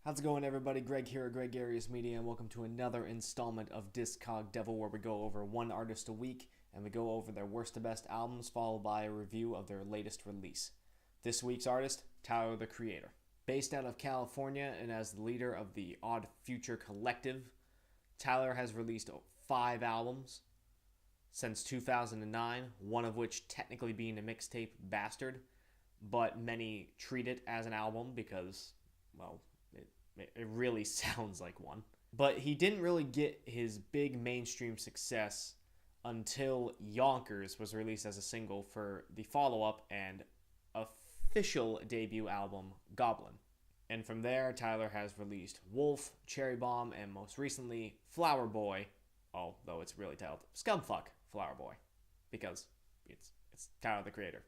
How's it going, everybody? Greg here at Greg Arias Media, and welcome to another installment of Discog Devil, where we go over one artist a week, and we go over their worst to best albums, followed by a review of their latest release. This week's artist, Tyler, the Creator. Based out of California, and as the leader of the Odd Future Collective, Tyler has released 5 albums since 2009, one of which technically being a mixtape, Bastard, but many treat it as an album because, well, it really sounds like one. But he didn't really get his big mainstream success until Yonkers was released as a single for the follow-up and official debut album, Goblin. And from there, Tyler has released Wolf, Cherry Bomb, and most recently, Flower Boy, although it's really titled Scumfuck Flower Boy, because it's Tyler, the Creator.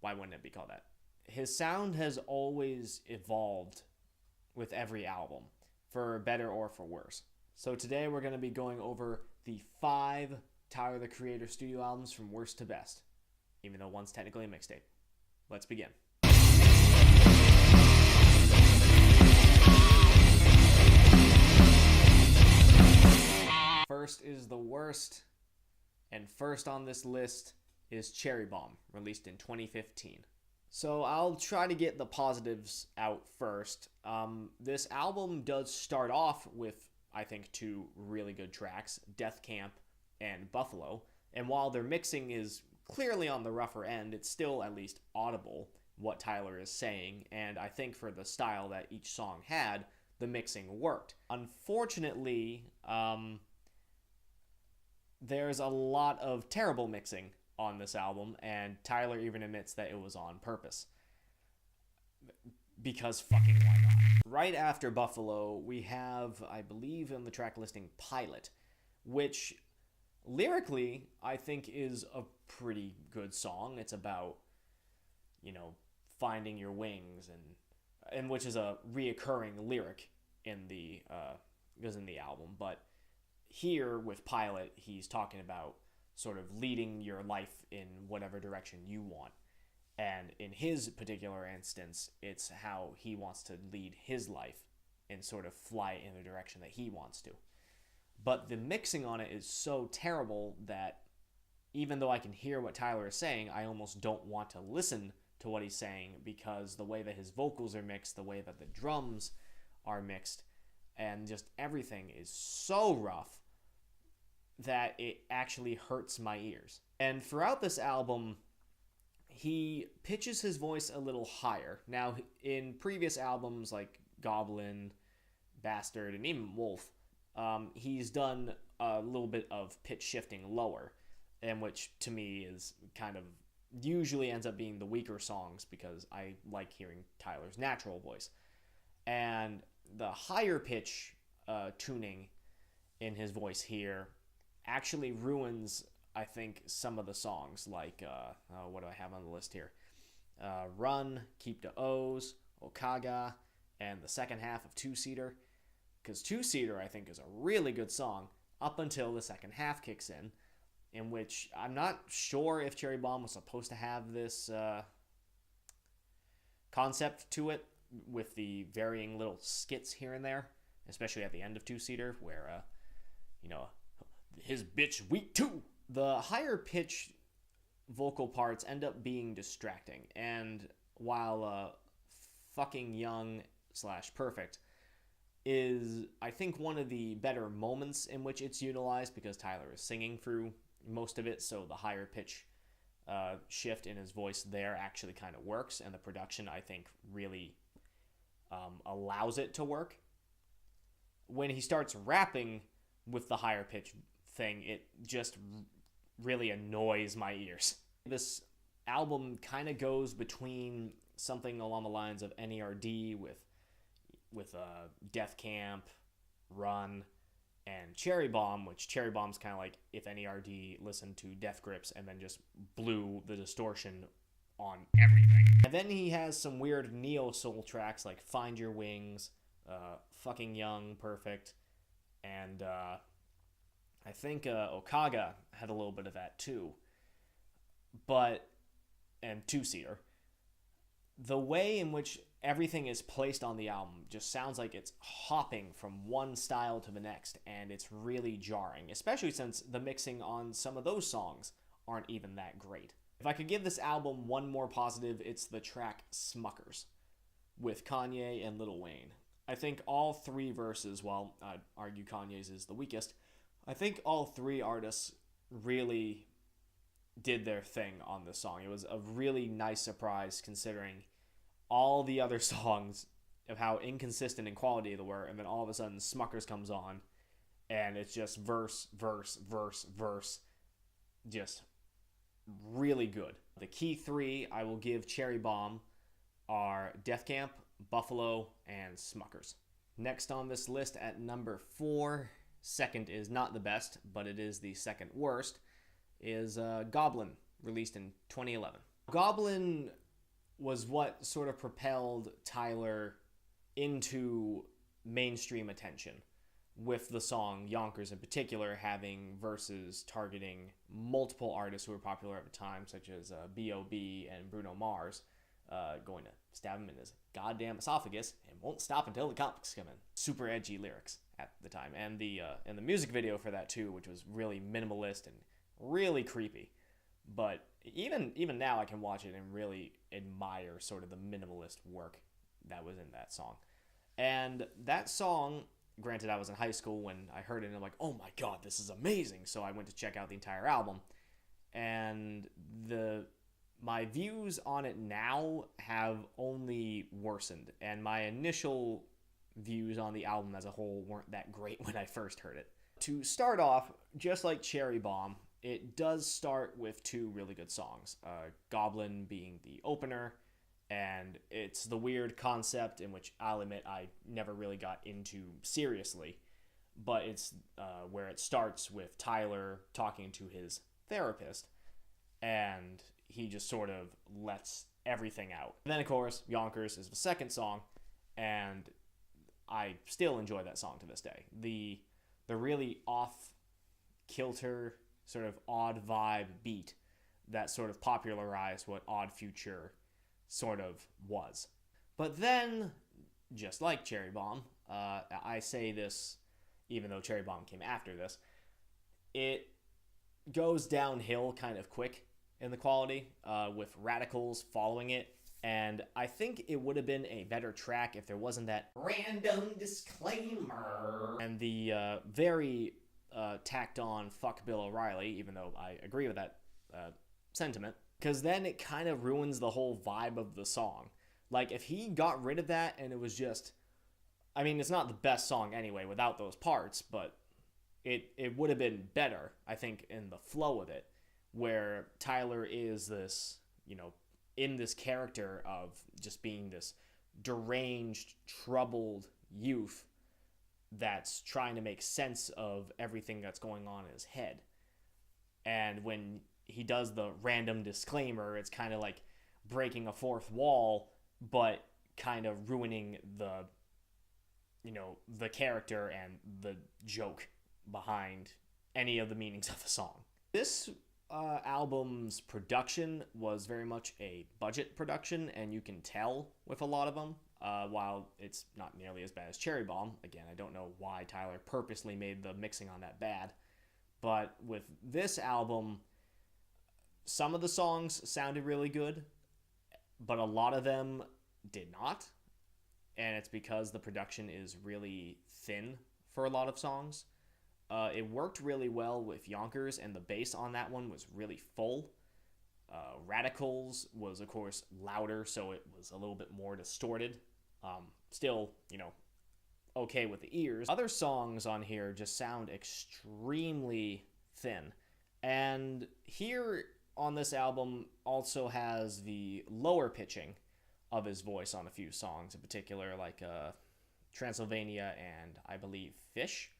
Why wouldn't it be called that? His sound has always evolved with every album, for better or for worse. So today we're going to be going over the 5 Tyler, the Creator studio albums from worst to best, even though one's technically a mixtape. Let's begin. First is the worst, and first on this list is Cherry Bomb, released in 2015. So I'll try to get the positives out first. This album does start off with, I think, 2 really good tracks, Death Camp and Buffalo. And while their mixing is clearly on the rougher end, it's still at least audible what Tyler is saying. And I think for the style that each song had, the mixing worked. Unfortunately, there's a lot of terrible mixing on this album, and Tyler even admits that it was on purpose. Because fucking why not? Right after Buffalo, we have, I believe in the track listing, Pilot, which lyrically I think is a pretty good song. It's about, finding your wings, and which is a reoccurring lyric in the album. But here with Pilot, he's talking about sort of leading your life in whatever direction you want. And in his particular instance, it's how he wants to lead his life and sort of fly in the direction that he wants to. But the mixing on it is so terrible that even though I can hear what Tyler is saying, I almost don't want to listen to what he's saying, because the way that his vocals are mixed, the way that the drums are mixed, and just everything is so rough that it actually hurts my ears. And throughout this album, he pitches his voice a little higher. Now, in previous albums like Goblin, Bastard, and even Wolf, he's done a little bit of pitch shifting lower, and which to me is kind of usually ends up being the weaker songs, because I like hearing Tyler's natural voice. And the higher pitch tuning in his voice here actually ruins, I think, some of the songs, like, what do I have on the list here? Run, Keep the O's, Okaga, and the second half of Two-Seater. Because Two-Seater, I think, is a really good song up until the second half kicks in which I'm not sure if Cherry Bomb was supposed to have this concept to it, with the varying little skits here and there, especially at the end of Two-Seater, where, his bitch week 2. The higher pitch vocal parts end up being distracting, and while fucking young / perfect is, I think, one of the better moments in which it's utilized, because Tyler is singing through most of it, so the higher pitch shift in his voice there actually kind of works, and the production, I think, really allows it to work. When he starts rapping with the higher pitch thing, it just really annoys my ears. This album kind of goes between something along the lines of NERD with Death Camp, Run, and Cherry Bomb, which Cherry Bomb's kind of like if NERD listened to Death Grips and then just blew the distortion on everything. And then he has some weird neo-soul tracks like Find Your Wings, Fucking Young, Perfect, and I think Okaga had a little bit of that too. And Two-Seater. the way in which everything is placed on the album just sounds like it's hopping from one style to the next, and it's really jarring, especially since the mixing on some of those songs aren't even that great. If I could give this album one more positive, it's the track Smuckers with Kanye and Lil Wayne. I think all three verses, well, I'd argue Kanye's is the weakest, I think all three artists really did their thing on this song. It was a really nice surprise considering all the other songs of how inconsistent in quality they were, and then all of a sudden Smuckers comes on and it's just verse, verse, verse, verse, just really good. The key three I will give Cherry Bomb are Death Camp, Buffalo, and Smuckers. Next on this list at number 4, second is not the best, but it is the second worst, is Goblin, released in 2011. Goblin was what sort of propelled Tyler into mainstream attention, with the song Yonkers in particular having verses targeting multiple artists who were popular at the time, such as B.O.B. and Bruno Mars, going to stab him in his goddamn esophagus and won't stop until the comics come in. Super edgy lyrics at the time, and the music video for that too, which was really minimalist and really creepy. But even now I can watch it and really admire sort of the minimalist work that was in that song. And that song, granted I was in high school when I heard it and I'm like, oh my god, this is amazing. So I went to check out the entire album, and my views on it now have only worsened, and my initial views on the album as a whole weren't that great when I first heard it. To start off, just like Cherry Bomb, it does start with two really good songs, Goblin being the opener, and it's the weird concept in which I'll admit I never really got into seriously, but it's where it starts with Tyler talking to his therapist, and he just sort of lets everything out. And then, of course, Yonkers is the second song, and I still enjoy that song to this day. The really off-kilter, sort of odd vibe beat that sort of popularized what Odd Future sort of was. But then, just like Cherry Bomb, I say this even though Cherry Bomb came after this, it goes downhill kind of quick in the quality, with Radicals following it. And I think it would have been a better track if there wasn't that random disclaimer and the very tacked on fuck Bill O'Reilly, even though I agree with that sentiment, because then it kind of ruins the whole vibe of the song. Like, if he got rid of that and it was just, I mean, it's not the best song anyway without those parts, but it would have been better, I think, in the flow of it, where Tyler is this, in this character of just being this deranged, troubled youth that's trying to make sense of everything that's going on in his head. And when he does the random disclaimer, it's kind of like breaking a fourth wall, but kind of ruining the character and the joke behind any of the meanings of the song. This album's production was very much a budget production, and you can tell with a lot of them. While it's not nearly as bad as Cherry Bomb, again, I don't know why Tyler purposely made the mixing on that bad. But with this album, some of the songs sounded really good, but a lot of them did not. And it's because the production is really thin for a lot of songs. It worked really well with Yonkers, and the bass on that one was really full. Radicals was, of course, louder, so it was a little bit more distorted. Still, okay with the ears. Other songs on here just sound extremely thin. And here on this album also has the lower pitching of his voice on a few songs, in particular, like Transylvania and, I believe, Fish.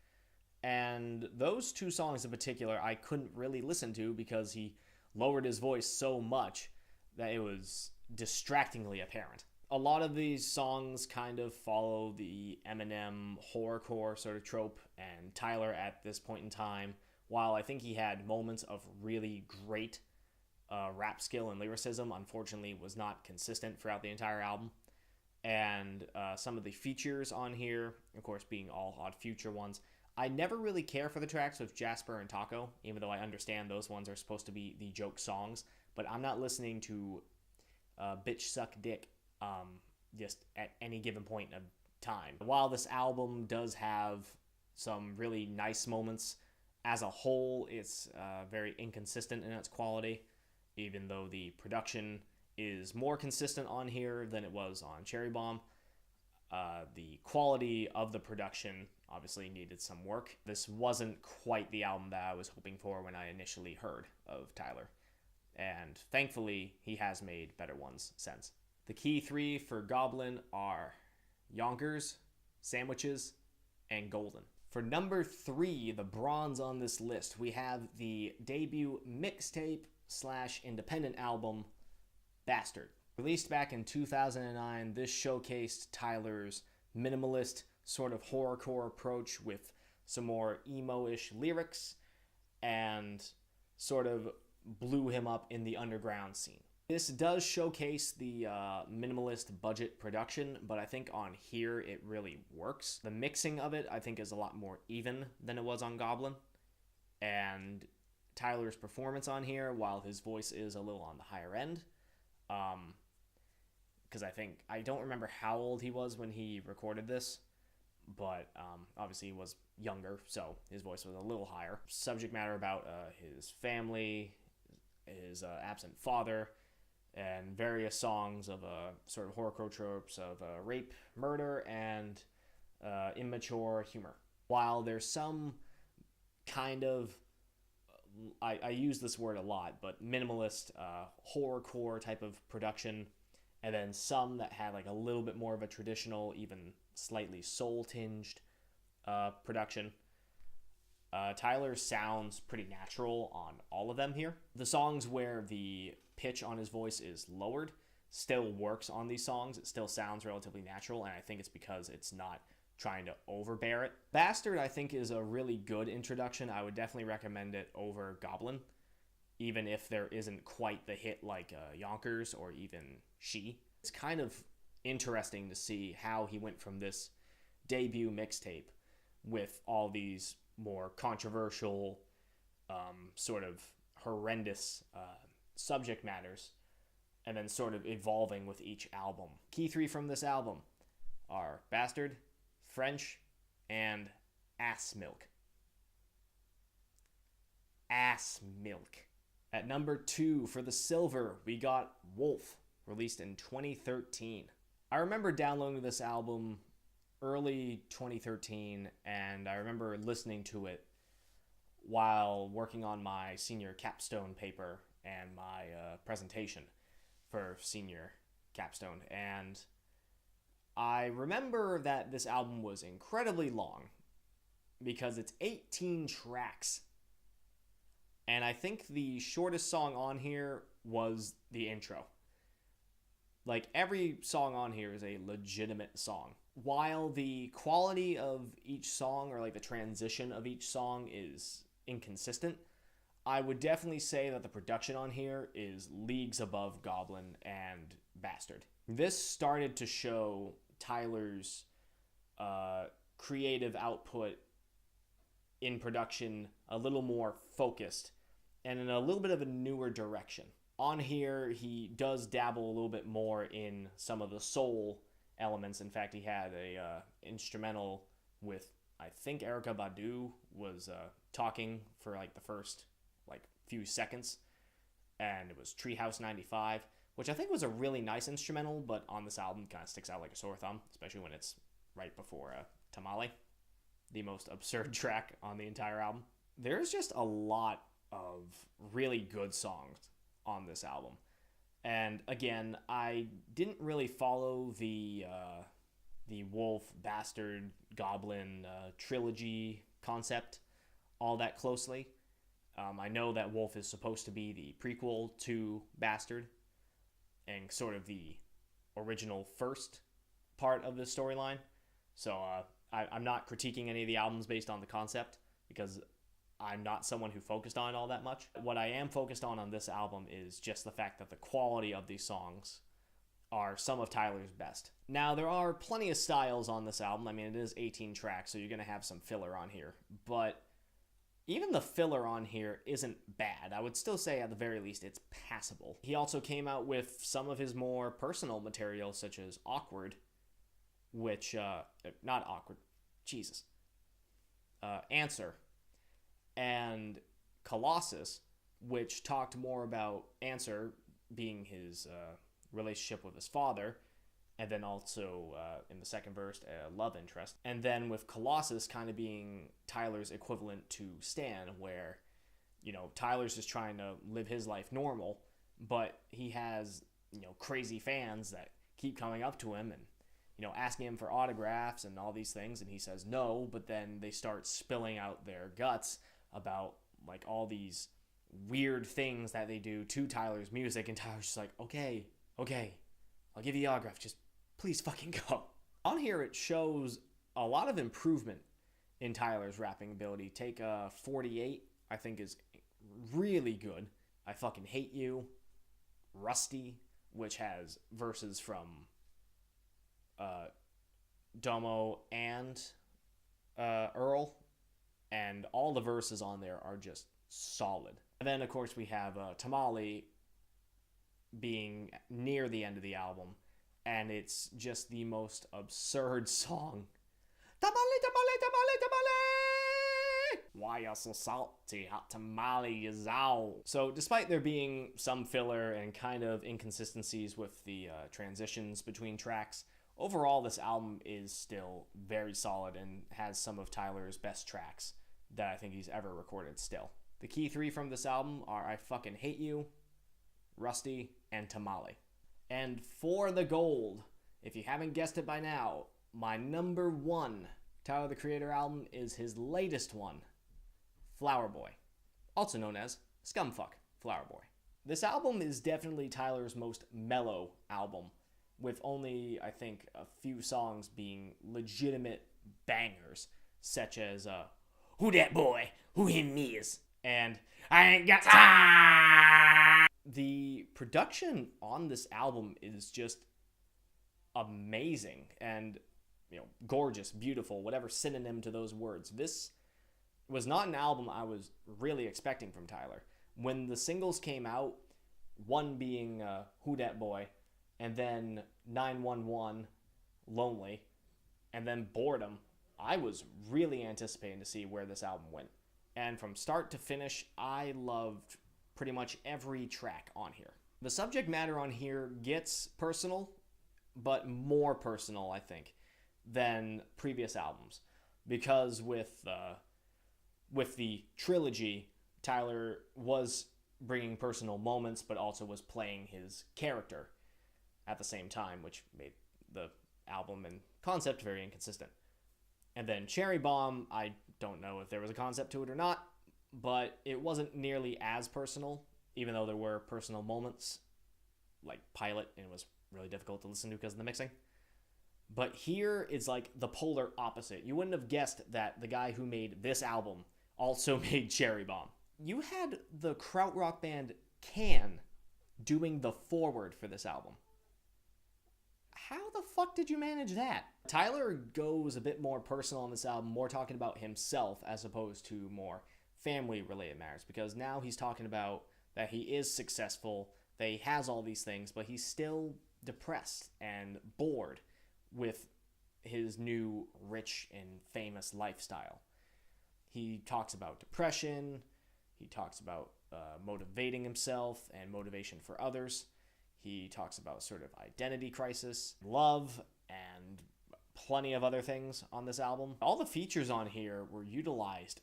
And those two songs in particular I couldn't really listen to because he lowered his voice so much that it was distractingly apparent. A lot of these songs kind of follow the Eminem horrorcore sort of trope, and Tyler at this point in time, while I think he had moments of really great rap skill and lyricism, unfortunately, was not consistent throughout the entire album. And some of the features on here, of course, being all Odd Future ones. I never really care for the tracks with Jasper and Taco, even though I understand those ones are supposed to be the joke songs. But I'm not listening to Bitch Suck Dick just at any given point of time. While this album does have some really nice moments, as a whole, it's very inconsistent in its quality, even though the production is more consistent on here than it was on Cherry Bomb. The quality of the production obviously needed some work. This wasn't quite the album that I was hoping for when I initially heard of Tyler. And thankfully, he has made better ones since. The key three for Goblin are Yonkers, Sandwiches, and Golden. For number 3, the bronze on this list, we have the debut mixtape / independent album, Bastard. Released back in 2009, this showcased Tyler's minimalist sort of horrorcore approach with some more emo-ish lyrics and sort of blew him up in the underground scene. This does showcase the minimalist budget production, but I think on here it really works. The mixing of it, I think, is a lot more even than it was on Goblin. And Tyler's performance on here, while his voice is a little on the higher end, because I don't remember how old he was when he recorded this, but obviously he was younger, so his voice was a little higher. Subject matter about his family, his absent father, and various songs of sort of horrorcore tropes of rape, murder, and immature humor. While there's some kind of, I use this word a lot, but minimalist horrorcore type of production, and then some that had like a little bit more of a traditional, even slightly soul-tinged production. Tyler sounds pretty natural on all of them here. The songs where the pitch on his voice is lowered still works on these songs. It still sounds relatively natural, and I think it's because it's not trying to overbear it. Bastard, I think, is a really good introduction. I would definitely recommend it over Goblin, even if there isn't quite the hit like Yonkers or even She. It's kind of interesting to see how he went from this debut mixtape with all these more controversial, sort of horrendous subject matters, and then sort of evolving with each album. Key three from this album are Bastard, French, and Ass Milk. Ass Milk. At number 2 for the silver, we got Wolf, released in 2013. I remember downloading this album early 2013, and I remember listening to it while working on my senior capstone paper and my presentation for senior capstone. And I remember that this album was incredibly long because it's 18 tracks. And I think the shortest song on here was the intro. Like, every song on here is a legitimate song. While the quality of each song, or like the transition of each song, is inconsistent, I would definitely say that the production on here is leagues above Goblin and Bastard. This started to show Tyler's creative output in production a little more focused and in a little bit of a newer direction. On here, he does dabble a little bit more in some of the soul elements. In fact, he had a instrumental with, I think, Erykah Badu was talking for like the first few seconds, and it was Treehouse 95, which I think was a really nice instrumental, but on this album kind of sticks out like a sore thumb, especially when it's right before Tamale, the most absurd track on the entire album. There's just a lot of really good songs on this album. And again, I didn't really follow the Wolf, Bastard, Goblin trilogy concept all that closely. I know that Wolf is supposed to be the prequel to Bastard and sort of the original first part of the storyline. So I'm not critiquing any of the albums based on the concept, because I'm not someone who focused on it all that much. What I am focused on this album is just the fact that the quality of these songs are some of Tyler's best. Now, there are plenty of styles on this album. I mean, it is 18 tracks, so you're going to have some filler on here. But even the filler on here isn't bad. I would still say, at the very least, it's passable. He also came out with some of his more personal material, such as Awkward, which, not Awkward, Jesus. Answer, and Colossus, which talked more about Answer being his relationship with his father, and then also in the second verse, a love interest. And then with Colossus kind of being Tyler's equivalent to Stan, where, you know, Tyler's just trying to live his life normal, but he has, you know, crazy fans that keep coming up to him and, you know, asking him for autographs and all these things, and he says no, but then they start spilling out their guts about, like, all these weird things that they do to Tyler's music, and Tyler's just like, okay, I'll give you the autograph, just please fucking go. On here, it shows a lot of improvement in Tyler's rapping ability. Take 48, I think is really good. I Fucking Hate You, Rusty, which has verses from Domo and Earl, and all the verses on there are just solid. And then, of course, we have Tamale being near the end of the album, and it's just the most absurd song. Tamale, tamale, tamale, tamale! Why you so salty? Hot tamale is out. So, despite there being some filler and kind of inconsistencies with the transitions between tracks, overall this album is still very solid and has some of Tyler's best tracks that I think he's ever recorded still. The key three from this album are I Fucking Hate You, Rusty, and Tamale. And for the gold, if you haven't guessed it by now, my number one Tyler the Creator album is his latest one, Flower Boy, also known as Scumfuck Flower Boy. This album is definitely Tyler's most mellow album, with only, I think, a few songs being legitimate bangers, such as Who Dat Boy? Who Him Is? And I Ain't Got Time! The production on this album is just amazing and, you know, gorgeous, beautiful, whatever synonym to those words. This was not an album I was really expecting from Tyler. When the singles came out, one being Who Dat Boy, and then 911, Lonely, and then Boredom, I was really anticipating to see where this album went. And from start to finish, I loved pretty much every track on here. The subject matter on here gets personal, but more personal, I think, than previous albums. Because with the trilogy, Tyler was bringing personal moments, but also was playing his character at the same time, which made the album and concept very inconsistent. And then Cherry Bomb, I don't know if there was a concept to it or not, but it wasn't nearly as personal, even though there were personal moments, like Pilot, and it was really difficult to listen to because of the mixing. But here it's like the polar opposite. You wouldn't have guessed that the guy who made this album also made Cherry Bomb. You had the krautrock band Can doing the foreword for this album. How the fuck did you manage that? Tyler goes a bit more personal on this album, more talking about himself as opposed to more family-related matters, because now he's talking about that he is successful, that he has all these things, but he's still depressed and bored with his new rich and famous lifestyle. He talks about depression, he talks about motivating himself and motivation for others. He talks about sort of identity crisis, love, and plenty of other things on this album. All the features on here were utilized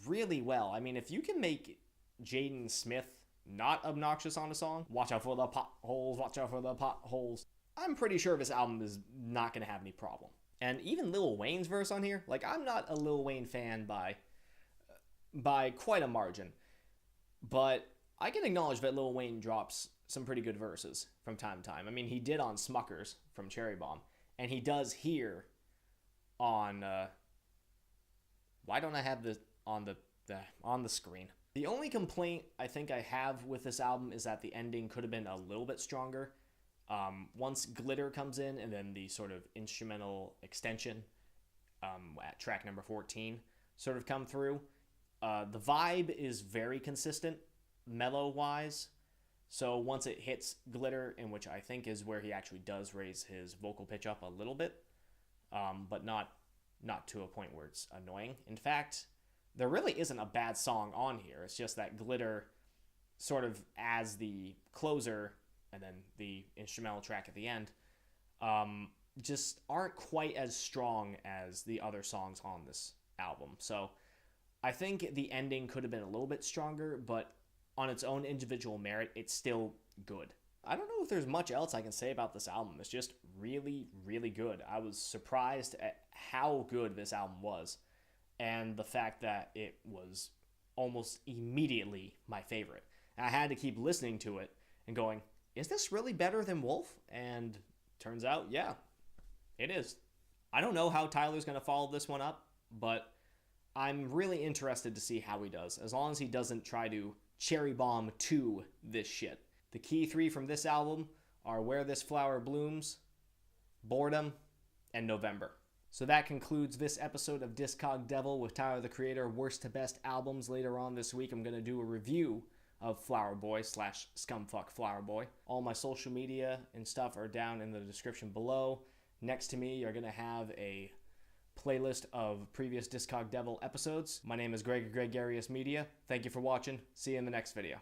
really well. I mean, if you can make Jaden Smith not obnoxious on a song, watch out for the potholes, watch out for the potholes, I'm pretty sure this album is not going to have any problem. And even Lil Wayne's verse on here, like, I'm not a Lil Wayne fan by quite a margin, but I can acknowledge that Lil Wayne drops some pretty good verses from time to time. I mean, he did on Smuckers from Cherry Bomb, and he does here on, why don't I have this on the on the screen. The only complaint I think I have with this album is that the ending could have been a little bit stronger. Once Glitter comes in and then the sort of instrumental extension at track number 14 sort of come through, the vibe is very consistent mellow-wise. So once it hits Glitter, in which I think is where he actually does raise his vocal pitch up a little bit, but not to a point where it's annoying. In fact, there really isn't a bad song on here. It's just that Glitter sort of as the closer and then the instrumental track at the end just aren't quite as strong as the other songs on this album. So I think the ending could have been a little bit stronger, but on its own individual merit, it's still good. I don't know if there's much else I can say about this album. It's just really, really good. I was surprised at how good this album was, and the fact that it was almost immediately my favorite. And I had to keep listening to it and going, is this really better than Wolf? And turns out, yeah, it is. I don't know how Tyler's going to follow this one up, but I'm really interested to see how he does, as long as he doesn't try to cherry bomb to this shit. The key three from this album are Where This Flower Blooms, Boredom, and November. So that concludes this episode of Discog Devil with Tyler the Creator, worst to best albums. Later on this week, I'm going to do a review of Flower Boy / Scumfuck Flower Boy. All my social media and stuff are down in the description below. Next to me, you're going to have a playlist of previous Discog Devil episodes. My name is Greg of Gregarious Media. Thank you for watching. See you in the next video.